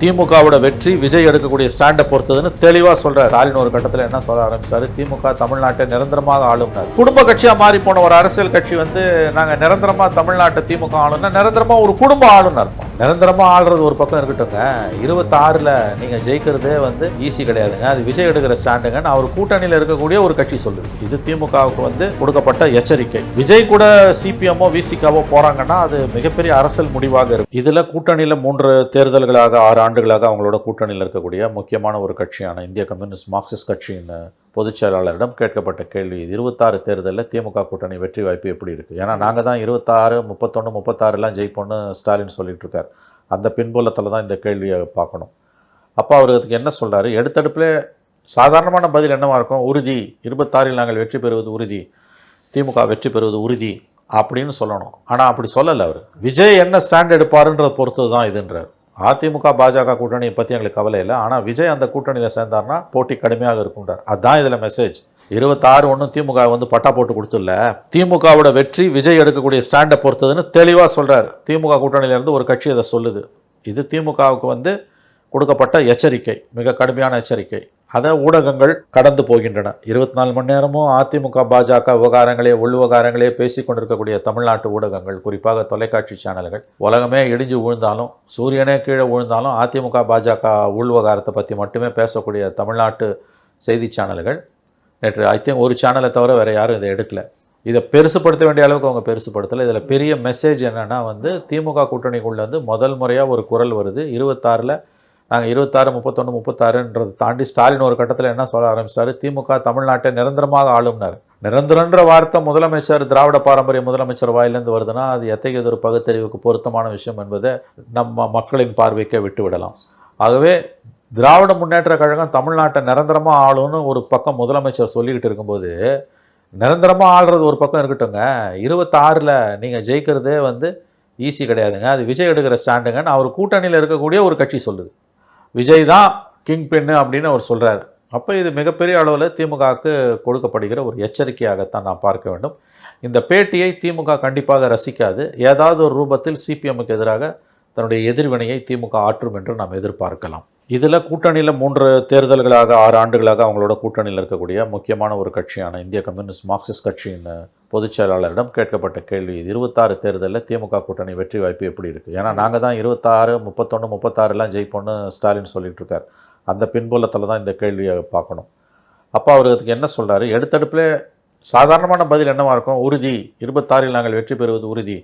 திமுகவோட வெற்றி விஜய் எடுக்கக்கூடிய ஸ்டாண்டை பொறுத்ததுன்னு தெளிவா சொல்றாரு. ஸ்டாலின் ஒரு கட்டத்தில் என்ன சொல்ல ஆரம்பிச்சாரு, திமுக தமிழ்நாட்டை நிரந்தரமாக ஆளும்னார். குடும்ப கட்சியா மாறி போன ஒரு அரசியல் கட்சி வந்து நாங்க நிரந்தரமா தமிழ்நாட்டை திமுக ஆளும்னா நிரந்தரமா ஒரு குடும்ப ஆளுன்னு அர்த்தம். நிரந்தரமா ஆளுறது ஒரு பக்கம் இருக்கட்டுங்க, 26ல நீங்க ஜெயிக்கிறதே வந்து ஈஸி கிடையாதுங்க, அது விஜய் எடுக்கிற ஸ்டாண்டுங்கன்னு அவர் கூட்டணியில் இருக்கக்கூடிய ஒரு கட்சி சொல்லுது. இது திமுகவுக்கு வந்து கொடுக்கப்பட்ட எச்சரிக்கை. விஜய் கூட சிபிஎம்மோ விசிகாவோ போறாங்கன்னா அது மிகப்பெரிய அரசியல் முடிவாக இருக்கும். இதுல கூட்டணியில 3 தேர்தல்களாக 6 ஆண்டுகளாக அவங்களோட கூட்டணியில் இருக்கக்கூடிய முக்கியமான ஒரு கட்சியான இந்திய கம்யூனிஸ்ட் மார்க்சிஸ்ட் கட்சியின் பொதுச் செயலாளரிடம் கேட்கப்பட்ட கேள்வி, 26 தேர்தலில் திமுக கூட்டணி வெற்றி வாய்ப்பு எப்படி இருக்குது? ஏன்னா நாங்கள் தான் 26, 31, 36 ஜெயிப்போன்னு ஸ்டாலின் சொல்லிட்டு இருக்கார். அந்த பின்புலத்தில் தான் இந்த கேள்வியை பார்க்கணும். அப்போ அவர் அதுக்கு என்ன சொல்கிறாரு, எடுத்தடுப்பில் சாதாரணமான பதில் என்னவாக இருக்கும், உறுதி, 26 நாங்கள் வெற்றி பெறுவது உறுதி, திமுக வெற்றி பெறுவது உறுதி அப்படின்னு சொல்லணும். ஆனால் அப்படி சொல்லலை அவர். விஜய் என்ன ஸ்டாண்ட் எடுப்பாருன்றதை பொறுத்து தான் இதுன்றார். அதிமுக பாஜக கூட்டணியை பற்றி எங்களுக்கு கவலை இல்லை, ஆனால் விஜய் அந்த கூட்டணியில் சேர்ந்தார்னா போட்டி கடுமையாக இருக்குன்றார். அதுதான் இதில் மெசேஜ். 26 ஒன்றும் திமுக வந்து பட்டா போட்டு கொடுத்துடல, திமுகவோட வெற்றி விஜய் எடுக்கக்கூடிய ஸ்டாண்டை பொறுத்ததுன்னு தெளிவாக சொல்கிறார். திமுக கூட்டணியிலேருந்து ஒரு கட்சி அதை சொல்லுது. இது திமுகவுக்கு வந்து கொடுக்கப்பட்ட எச்சரிக்கை, மிக கடுமையான எச்சரிக்கை. அதை ஊடகங்கள் கடந்து போகின்றன. 24 மணி நேரமும் அதிமுக பாஜக விவகாரங்களே உள் விவகாரங்களே பேசி கொண்டிருக்கக்கூடிய தமிழ்நாட்டு ஊடகங்கள், குறிப்பாக தொலைக்காட்சி சேனல்கள், உலகமே இடிஞ்சு விழுந்தாலும் சூரியனே கீழே விழுந்தாலும் அதிமுக பாஜக உள் விவகாரத்தை பற்றி மட்டுமே பேசக்கூடிய தமிழ்நாட்டு செய்தி சேனல்கள் நேற்று ஒரு சேனலை தவிர வேறு யாரும் இதை எடுக்கலை. இதை பெருசுப்படுத்த வேண்டிய அளவுக்கு அவங்க பெருசுப்படுத்தலை. இதில் பெரிய மெசேஜ் என்னென்னா வந்து திமுக கூட்டணிக்குள்ளேருந்து முதல் முறையாக ஒரு குரல் வருது. 26ல் நாங்கள் 26, 31, 36ன்றதை தாண்டி ஸ்டாலின் ஒரு கட்டத்தில் என்ன சொல்ல ஆரம்பிச்சாரு, திமுக தமிழ்நாட்டை நிரந்தரமாக ஆளும்னார். நிரந்தரன்ற வார்த்தை முதலமைச்சர், திராவிட பாரம்பரிய முதலமைச்சர் வாயிலிருந்து வருதுன்னா அது எத்தகைய ஒரு பகுத்தறிவுக்கு பொருத்தமான விஷயம் என்பதை நம்ம மக்களின் பார்வைக்கே விட்டு விடலாம். ஆகவே திராவிட முன்னேற்ற கழகம் தமிழ்நாட்டை நிரந்தரமாக ஆளும்னு ஒரு பக்கம் முதலமைச்சர் சொல்லிக்கிட்டு இருக்கும்போது, நிரந்தரமாக ஆளுறது ஒரு பக்கம் இருக்கட்டுங்க, 26ல் நீங்கள் ஜெயிக்கிறதே வந்து ஈஸி கிடையாதுங்க, அது விஜய் எடுக்கிற ஸ்டாண்டுங்கன்னு அவர் கூட்டணியில் இருக்கக்கூடிய ஒரு கட்சி சொல்லுது. விஜய் தான் கிங் பென்னு அப்படின்னு அவர் சொல்கிறார். அப்போ இது மிகப்பெரிய அளவில் திமுகவுக்கு கொடுக்கப்படுகிற ஒரு எச்சரிக்கையாகத்தான் நாம் பார்க்க வேண்டும். இந்த பேட்டியை திமுக கண்டிப்பாக ரசிக்காது. ஏதாவது ஒரு ரூபத்தில் சிபிஎம்முக்கு எதிராக தன்னுடைய எதிர்வினையை திமுக ஆற்றும் என்று நாம் எதிர்பார்க்கலாம். இதில் கூட்டணியில் 3 தேர்தல்களாக 6 ஆண்டுகளாக அவங்களோட கூட்டணியில் இருக்கக்கூடிய முக்கியமான ஒரு கட்சியான இந்திய கம்யூனிஸ்ட் மார்க்சிஸ்ட் கட்சியின் பொதுச் செயலாளரிடம் கேட்கப்பட்ட கேள்வி, 26 தேர்தலில் திமுக கூட்டணி வெற்றி வாய்ப்பு எப்படி இருக்குது? ஏன்னா நாங்கள் தான் 26, 31, 36 ஜெயிப்போன்னு ஸ்டாலின் சொல்லிட்டு இருக்கார். அந்த பின்புலத்தில் தான் இந்த கேள்வியை பார்க்கணும். அப்போ அவர் அதுக்கு என்ன சொல்கிறாரு, எடுத்தடுப்பில் சாதாரணமான பதில் என்னவாக இருக்கும், உறுதி, 26 நாங்கள் வெற்றி பெறுவது உறுதி,